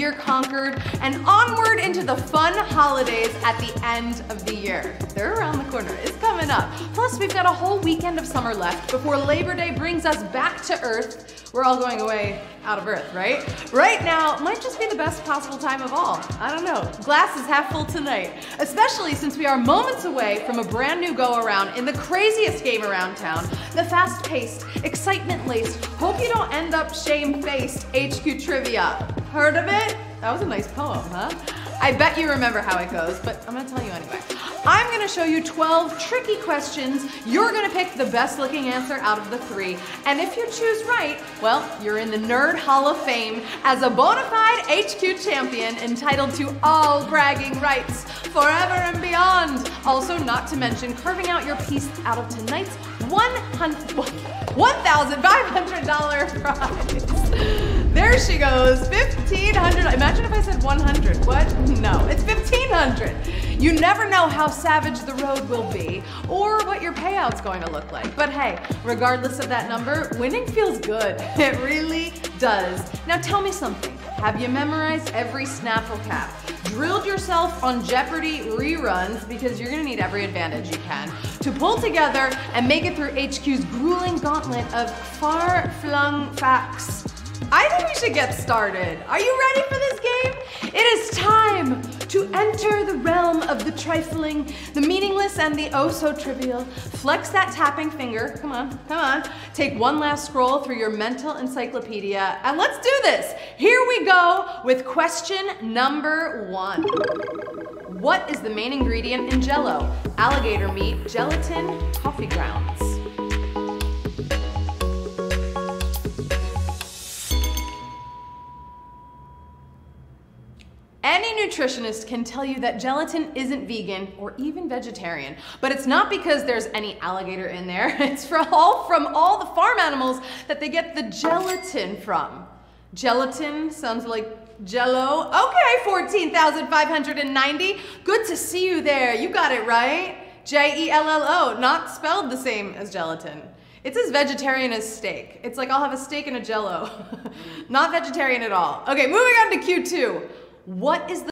year conquered, and onward into the fun holidays at the end of the year. They're around the corner. It's coming up. Plus, we've got a whole weekend of summer left before Labor Day brings us back to Earth. We're all going away out of Earth, right? Right now might just be the best possible time of all. I don't know. Glass is half full tonight, especially since we are moments away from a brand new go-around in the craziest game around town, the fast-paced, excitement-laced, hope you don't end up shame-faced HQ Trivia. Heard of it? That was a nice poem, huh? I bet you remember how it goes, but I'm gonna tell you anyway. I'm gonna show you 12 tricky questions. You're gonna pick the best looking answer out of the 3. And if you choose right, well, you're in the Nerd Hall of Fame as a bona fide HQ champion entitled to all bragging rights forever and beyond. Also, not to mention carving out your piece out of tonight's $1,500 prize. There she goes, $1,500. Imagine if I said 100. What? No, it's $1,500. You never know how savage the road will be or what your payout's going to look like. But hey, regardless of that number, winning feels good. It really does. Now tell me something. Have you memorized every Snaffle Cap? Drilled yourself on Jeopardy reruns, because you're gonna need every advantage you can to pull together and make it through HQ's grueling gauntlet of far-flung facts. I think we should get started. Are you ready for this game? It is time to enter the realm of the trifling, the meaningless, and the oh-so-trivial. Flex that tapping finger. Come on, come on. Take one last scroll through your mental encyclopedia, and let's do this. Here we go with question number 1. What is the main ingredient in Jell-O? Alligator meat, gelatin, coffee grounds. Any nutritionist can tell you that gelatin isn't vegan or even vegetarian, but it's not because there's any alligator in there. It's from all the farm animals that they get the gelatin from. Gelatin sounds like Jell-O. Okay, 14,590. Good to see you there. You got it right. J-E-L-L-O, not spelled the same as gelatin. It's as vegetarian as steak. It's like I'll have a steak and a Jell-O. Not vegetarian at all. Okay, moving on to Q2. What is the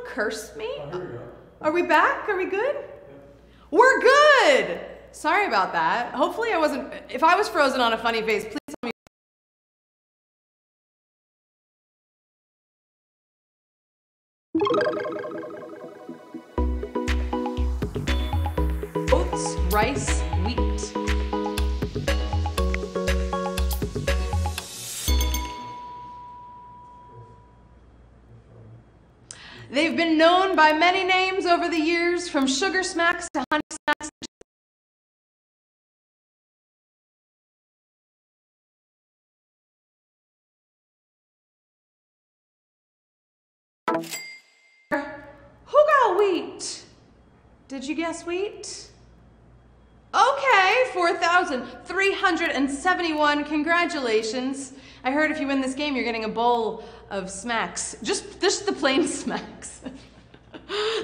curse me? Oh, here we go. Are we back? Are we good? We're good! Sorry about that. Hopefully I wasn't, if I was frozen on a funny face, please tell me. Oats, rice, wheat. They've been known by many names over the years, from sugar smacks to honey smacks. Who got wheat? Did you guess wheat? Okay, 4,371. Congratulations. I heard if you win this game, you're getting a bowl of smacks. Just the plain smacks.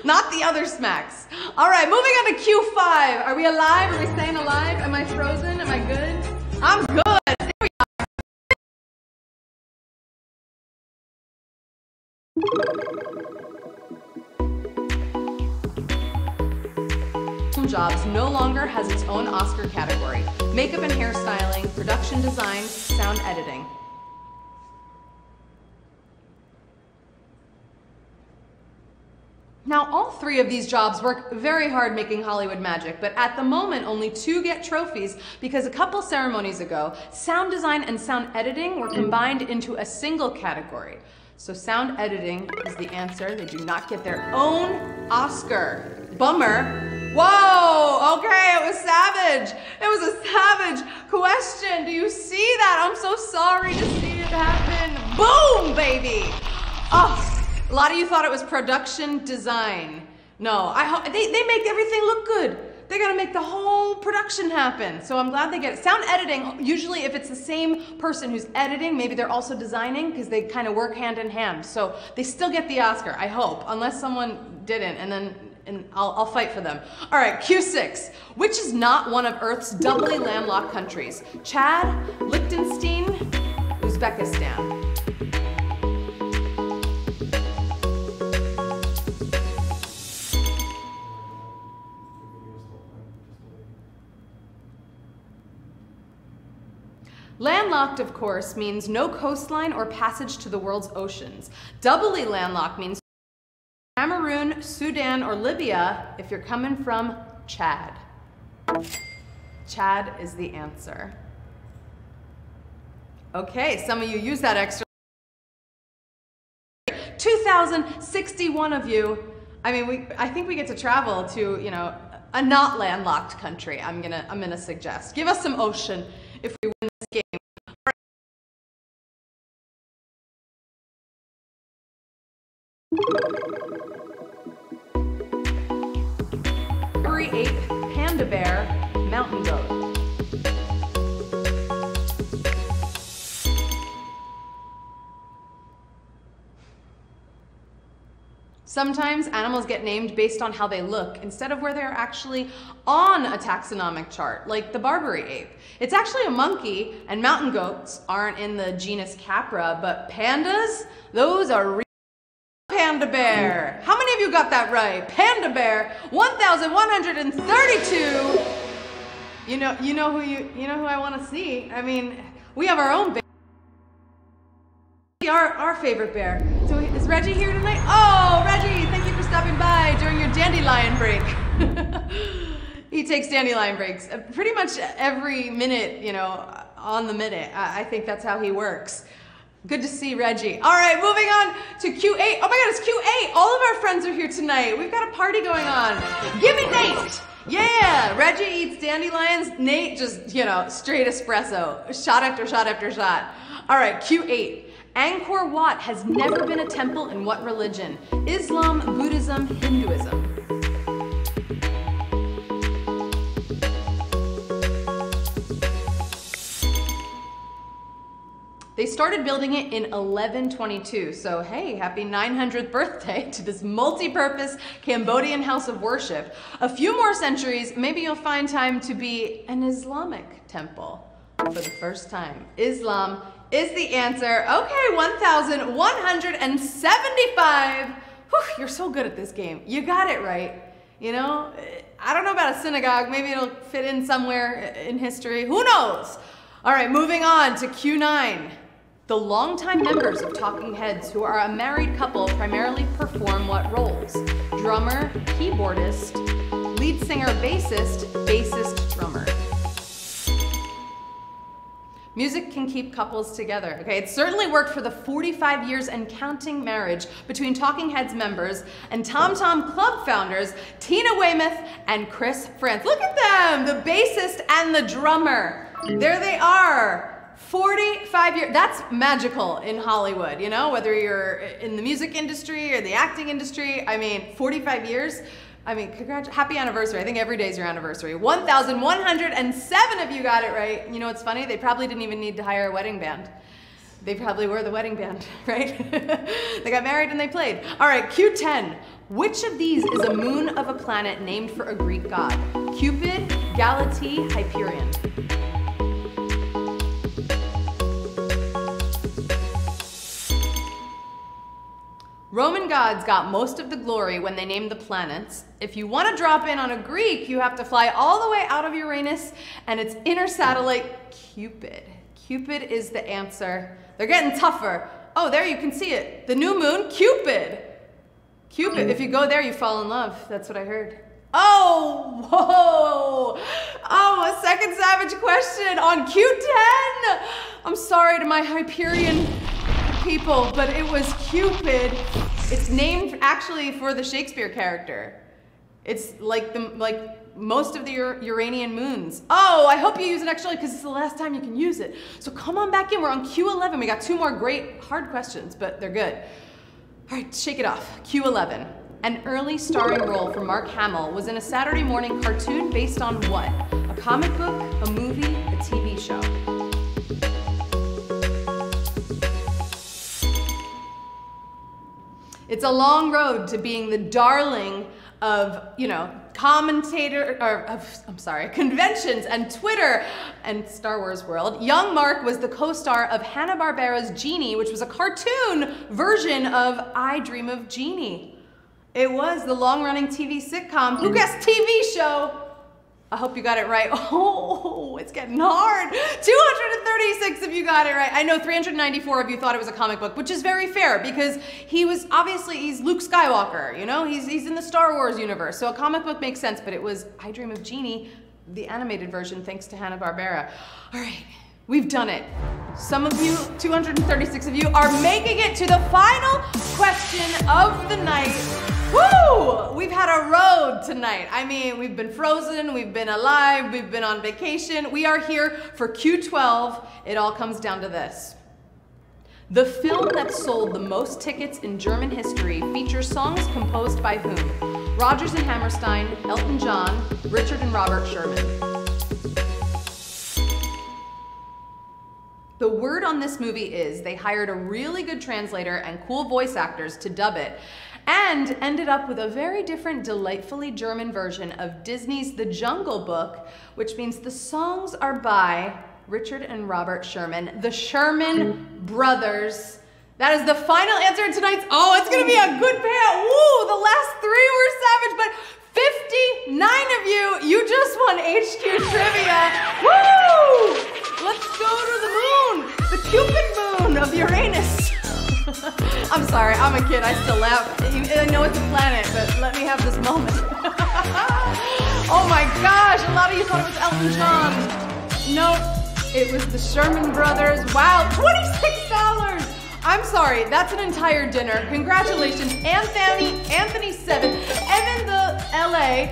Not the other smacks. All right, moving on to Q5. Are we alive? Are we staying alive? Am I frozen? Am I good? I'm good. Here we are. Jobs no longer has its own Oscar category. Makeup and hairstyling, production design, sound editing. Now, all three of these jobs work very hard making Hollywood magic, but at the moment, only 2 get trophies because a couple ceremonies ago, sound design and sound editing were combined into a single category. So sound editing is the answer. They do not get their own Oscar. Bummer. Whoa, okay, it was savage. It was a savage question. Do you see that? I'm so sorry to see it happen. Boom, baby. Oh. A lot of you thought it was production design. No, they make everything look good. They're gonna make the whole production happen. So I'm glad they get it. Sound editing, usually if it's the same person who's editing, maybe they're also designing because they kind of work hand in hand. So they still get the Oscar, I hope, unless someone didn't, and I'll fight for them. All right, Q6. Which is not one of Earth's doubly landlocked countries? Chad, Liechtenstein, Uzbekistan. Landlocked, of course, means no coastline or passage to the world's oceans. Doubly landlocked means Cameroon, Sudan, or Libya if you're coming from Chad. Chad is the answer. Okay, some of you use that extra. 2,061 of you. I mean, I think we get to travel to, you know, a not landlocked country. I'm gonna suggest. Give us some ocean if we win this game. Furry ape, panda bear, mountain goat. Sometimes animals get named based on how they look instead of where they're actually on a taxonomic chart, like the Barbary ape. It's actually a monkey, and mountain goats aren't in the genus Capra, but pandas, those are real. Panda bear. How many of you got that right? Panda bear, 1,132. You know who I want to see. I mean, we have our own bear. Our favorite bear. So is Reggie here tonight? Oh, Reggie, thank you for stopping by during your dandelion break. He takes dandelion breaks pretty much every minute, you know, on the minute. I think that's how he works. Good to see Reggie. All right, moving on to Q8. Oh my God, it's Q8. All of our friends are here tonight. We've got a party going on. Give me Nate. Yeah, Reggie eats dandelions. Nate just, you know, straight espresso. Shot after shot after shot. All right, Q8. Angkor Wat has never been a temple in what religion? Islam, Buddhism, Hinduism. They started building it in 1122, so hey, happy 900th birthday to this multi-purpose Cambodian house of worship. A few more centuries, maybe you'll find time to be an Islamic temple for the first time. Islam is the answer. Okay, 1,175. Whew, you're so good at this game. You got it right. You know, I don't know about a synagogue. Maybe it'll fit in somewhere in history. Who knows? All right, moving on to Q9. The longtime members of Talking Heads, who are a married couple, primarily perform what roles? Drummer, keyboardist, lead singer, bassist, bassist, drummer. Music can keep couples together, okay? It certainly worked for the 45 years and counting marriage between Talking Heads members and Tom Tom Club founders Tina Weymouth and Chris Frantz. Look at them, the bassist and the drummer. There they are. 45 years, that's magical in Hollywood, you know, whether you're in the music industry or the acting industry. I mean, 45 years. I mean, happy anniversary. I think every day's your anniversry. 1,107 of you got it right. You know what's funny? They probably didn't even need to hire a wedding band. They probably were the wedding band, right? They got married and they played. All right, Q10. Which of these is a moon of a planet named for a Greek god? Cupid, Galatea, Hyperion. Roman gods got most of the glory when they named the planets. If you want to drop in on a Greek, you have to fly all the way out of Uranus and its inner satellite, Cupid. Cupid is the answer. They're getting tougher. Oh, there you can see it. The new moon, Cupid. Cupid, if you go there, you fall in love. That's what I heard. Oh, whoa. Oh, a second savage question on Q10. I'm sorry to my Hyperion people, but it was Cupid. It's named actually for the Shakespeare character. It's like most of the Uranian moons. Oh, I hope you use it actually because it's the last time you can use it. So come on back in. We're on Q11. We got two more great hard questions, but they're good. All right, shake it off. Q11. An early starring role for Mark Hamill was in a Saturday morning cartoon based on what? A comic book, a movie, a TV show. It's a long road to being the darling of, you know, conventions and Twitter and Star Wars world. Young Mark was the co-star of Hanna-Barbera's Genie, which was a cartoon version of I Dream of Jeannie. It was the long-running TV sitcom. Who guessed TV show? I hope you got it right. Oh, it's getting hard. 236 of you got it right. I know 394 of you thought it was a comic book, which is very fair because he's Luke Skywalker, you know? He's in the Star Wars universe, so a comic book makes sense, but it was I Dream of Jeannie, the animated version, thanks to Hanna-Barbera. All right, we've done it. Some of you, 236 of you, are making it to the final question of the night. Woo! We've had a road tonight. I mean, we've been frozen, we've been alive, we've been on vacation. We are here for Q12. It all comes down to this. The film that sold the most tickets in German history features songs composed by whom? Rodgers and Hammerstein, Elton John, Richard and Robert Sherman. The word on this movie is they hired a really good translator and cool voice actors to dub it, and ended up with a very different, delightfully German version of Disney's The Jungle Book, which means the songs are by Richard and Robert Sherman, the Sherman Brothers. That is the final answer in tonight's, oh, it's gonna be a good payout. Woo, the last three were savage, but 59 of you just won HQ Trivia. Woo! Let's go to the moon, the Cupid moon of Uranus. I'm sorry, I'm a kid, I still laugh. I know it's a planet, but let me have this moment. Oh my gosh, a lot of you thought it was Elton John. Nope, it was the Sherman Brothers. Wow, $26. I'm sorry, that's an entire dinner. Congratulations, Anthony 7, Evan the LA,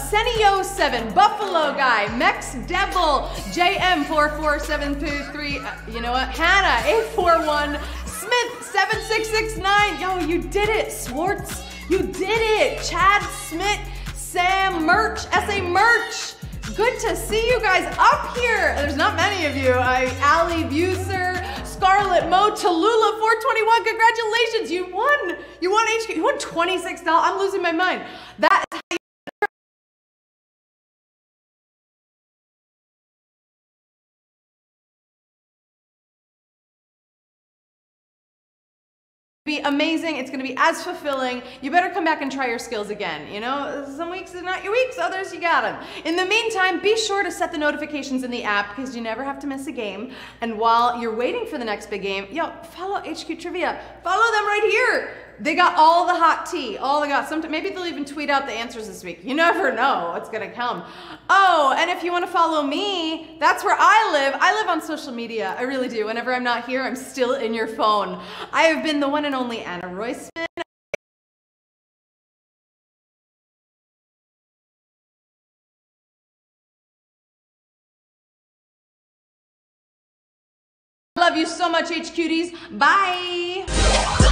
Senio 7, Buffalo Guy, Mex Devil, JM 44723, you know what, Hannah 841, Smith 7669, yo, you did it, Swartz, you did it, Chad Smith, Sam Merch, SA Merch, good to see you guys up here. There's not many of you. Ali Buser, Scarlett Mo, Tallulah 421, congratulations, you won HQ, you won $26, I'm losing my mind. That is how you be amazing. It's going to be as fulfilling. You better come back and try your skills again. You know, some weeks are not your weeks, others you got them. In the meantime, be sure to set the notifications in the app because you never have to miss a game. And while you're waiting for the next big game, yo, follow HQ Trivia. Follow them right here. They got all the hot tea. All they got. Maybe they'll even tweet out the answers this week. You never know what's gonna come. Oh, and if you want to follow me, that's where I live. I live on social media. I really do. Whenever I'm not here, I'm still in your phone. I have been the one and only Anna Royston. Love you so much, HQDs. Bye.